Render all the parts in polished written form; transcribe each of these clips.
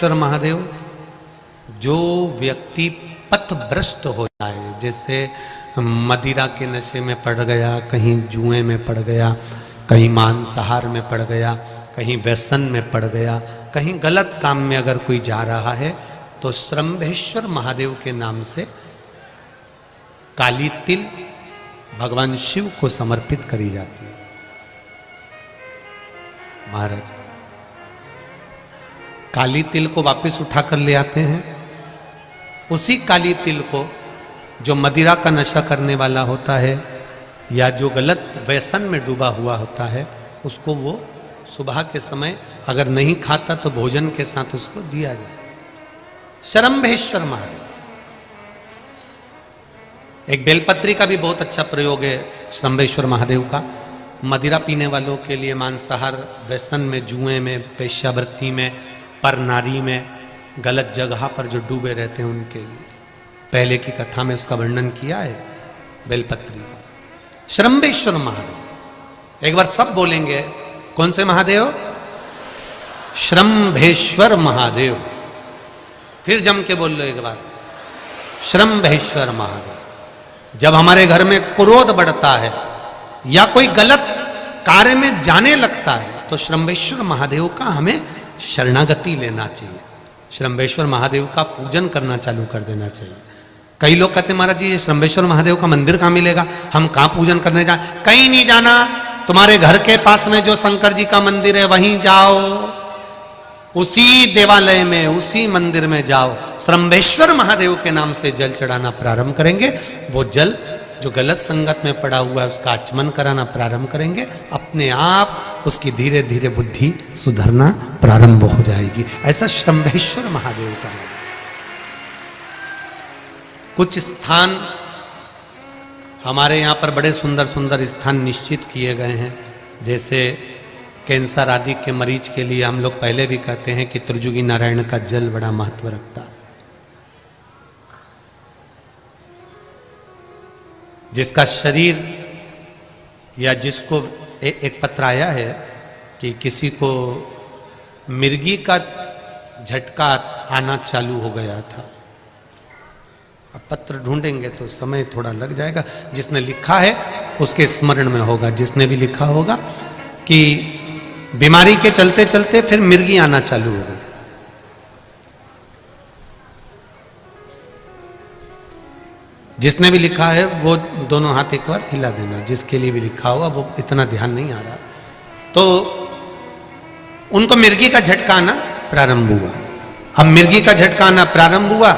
श्रम्भेश्वर महादेव, जो व्यक्ति पथभ्रष्ट हो जाए, जैसे मदिरा के नशे में पड़ गया, कहीं जुए में पड़ गया, कहीं मांसाहार में पड़ गया, कहीं व्यसन में पड़ गया, कहीं गलत काम में अगर कोई जा रहा है, तो श्रम्भेश्वर महादेव के नाम से काली तिल भगवान शिव को समर्पित करी जाती है। महाराज काली तिल को वापस उठा कर ले आते हैं। उसी काली तिल को जो मदिरा का नशा करने वाला होता है या जो गलत व्यसन में डूबा हुआ होता है, उसको वो सुबह के समय अगर नहीं खाता तो भोजन के साथ उसको दिया जाए। श्रम्भेश्वर महादेव। एक बेलपत्री का भी बहुत अच्छा प्रयोग है श्रम्भेश्वर महादेव का। मदिरा पीने वालों के लिए, मांसाहार, व्यसन में, जुए में, वेश्यावृत्ति में, पर नारी में, गलत जगह पर जो डूबे रहते हैं उनके लिए पहले की कथा में उसका वर्णन किया है बेलपत्री का। श्रम्भेश्वर महादेव। एक बार सब बोलेंगे, कौन से महादेव? श्रम्भेश्वर महादेव। फिर जम के बोल लो एक बार, श्रम्भेश्वर महादेव। जब हमारे घर में क्रोध बढ़ता है या कोई गलत कार्य में जाने लगता है तो श्रम्भेश्वर महादेव का हमें शरणागति लेना चाहिए। श्रम्भेश्वर महादेव का पूजन करना चालू कर देना चाहिए। कई लोग कहते हैं महाराज जी ये श्रम्भेश्वर महादेव का मंदिर कहाँ मिलेगा, हम कहाँ पूजन करने जाए? कहीं नहीं जाना, तुम्हारे घर के पास में जो शंकर जी का मंदिर है वहीं जाओ, उसी देवालय में, उसी मंदिर में जाओ। श्रम्भेश्वर महादेव के नाम से जल चढ़ाना प्रारंभ करेंगे। वो जल जो गलत संगत में पड़ा हुआ है उसका आचमन कराना प्रारंभ करेंगे। अपने आप उसकी धीरे धीरे बुद्धि सुधरना प्रारंभ हो जाएगी। ऐसा श्रम्भेश्वर महादेव का है। कुछ स्थान हमारे यहाँ पर बड़े सुंदर सुंदर स्थान निश्चित किए गए हैं। जैसे कैंसर आदि के मरीज के लिए हम लोग पहले भी कहते हैं कि त्रिजुगी नारायण का जल बड़ा महत्व रखता है। जिसका शरीर या जिसको एक पत्र आया है कि किसी को मिर्गी का झटका आना चालू हो गया था। अब पत्र ढूंढेंगे तो समय थोड़ा लग जाएगा। जिसने लिखा है उसके स्मरण में होगा। जिसने भी लिखा होगा कि बीमारी के चलते चलते फिर मिर्गी आना चालू हो गई। जिसने भी लिखा है वो दोनों हाथ एक बार हिला देना। जिसके लिए भी लिखा हुआ वो इतना ध्यान नहीं आ रहा। तो उनको मिर्गी का झटका आना प्रारंभ हुआ। अब मिर्गी का झटका आना प्रारंभ हुआ,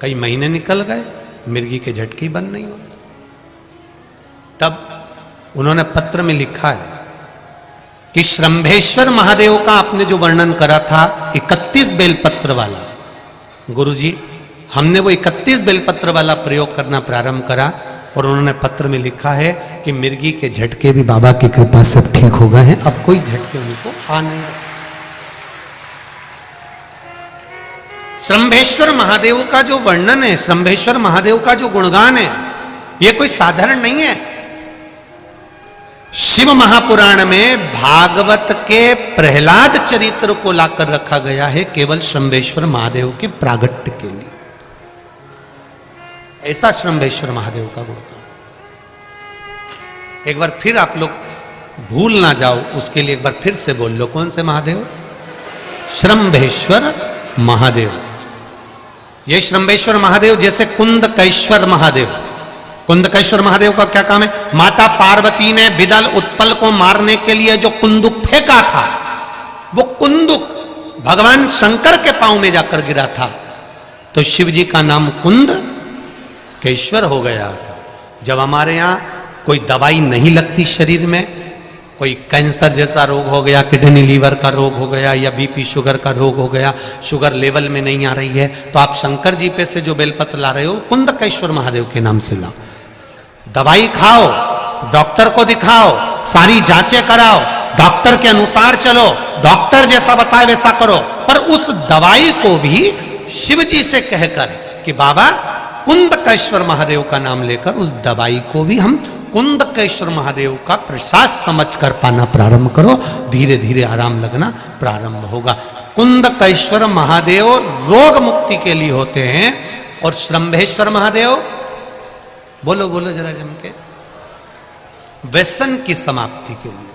कई महीने निकल गए, मिर्गी के झटके बंद नहीं हो रहे। तब उन्होंने पत्र में लिखा है कि श्रम्भेश्वर महादेव का आपने जो वर्णन करा था 31 बेलपत्र वाला, गुरुजी हमने वो 31 बेलपत्र वाला प्रयोग करना प्रारंभ करा और उन्होंने पत्र में लिखा है कि मिर्गी के झटके भी बाबा की कृपा से ठीक हो गए हैं। अब कोई झटके उनको आ नहीं। श्रम्भेश्वर महादेव का जो वर्णन है, श्रम्भेश्वर महादेव का जो गुणगान है, ये कोई साधारण नहीं है। शिव महापुराण में भागवत के प्रहलाद चरित्र को लाकर रखा गया है केवल श्रम्भेश्वर महादेव के प्रागट्य के लिए। ऐसा श्रम्भेश्वर महादेव का गुणगान। एक बार फिर आप लोग भूल ना जाओ उसके लिए एक बार फिर से बोल लो, कौन से महादेव? श्रम्भेश्वर महादेव। ये श्रम्भेश्वर महादेव जैसे कुंदकेश्वर महादेव। कुंदकेश्वर महादेव का क्या काम है? माता पार्वती ने बिदल उत्पल को मारने के लिए जो कुंदुक फेंका था, वो कुंदुक भगवान शंकर के पांव में जाकर गिरा था, तो शिव जी का नाम कुंदकेश्वर हो गया था। जब हमारे यहाँ कोई दवाई नहीं लगती शरीर में, कोई कैंसर जैसा रोग हो गया, किडनी लीवर का रोग हो गया या बीपी शुगर का रोग हो गया, शुगर लेवल में नहीं आ रही है, तो आप शंकर जी पे से जो बेलपत्र ला रहे हो कुंदकेश्वर महादेव के नाम से लाओ। दवाई खाओ, डॉक्टर को दिखाओ, सारी जांचें कराओ, डॉक्टर के अनुसार चलो, डॉक्टर जैसा बताए वैसा करो, पर उस दवाई को भी शिव जी से कहकर कि बाबा कुंदकेश्वर महादेव का नाम लेकर उस दवाई को भी हम कुंदकेश्वर महादेव का प्रसाद समझकर पाना प्रारंभ करो, धीरे धीरे आराम लगना प्रारंभ होगा। कुंदकेश्वर महादेव रोग मुक्ति के लिए होते हैं और श्रंभेश्वर महादेव, बोलो बोलो जरा जम के, व्यसन की समाप्ति के लिए।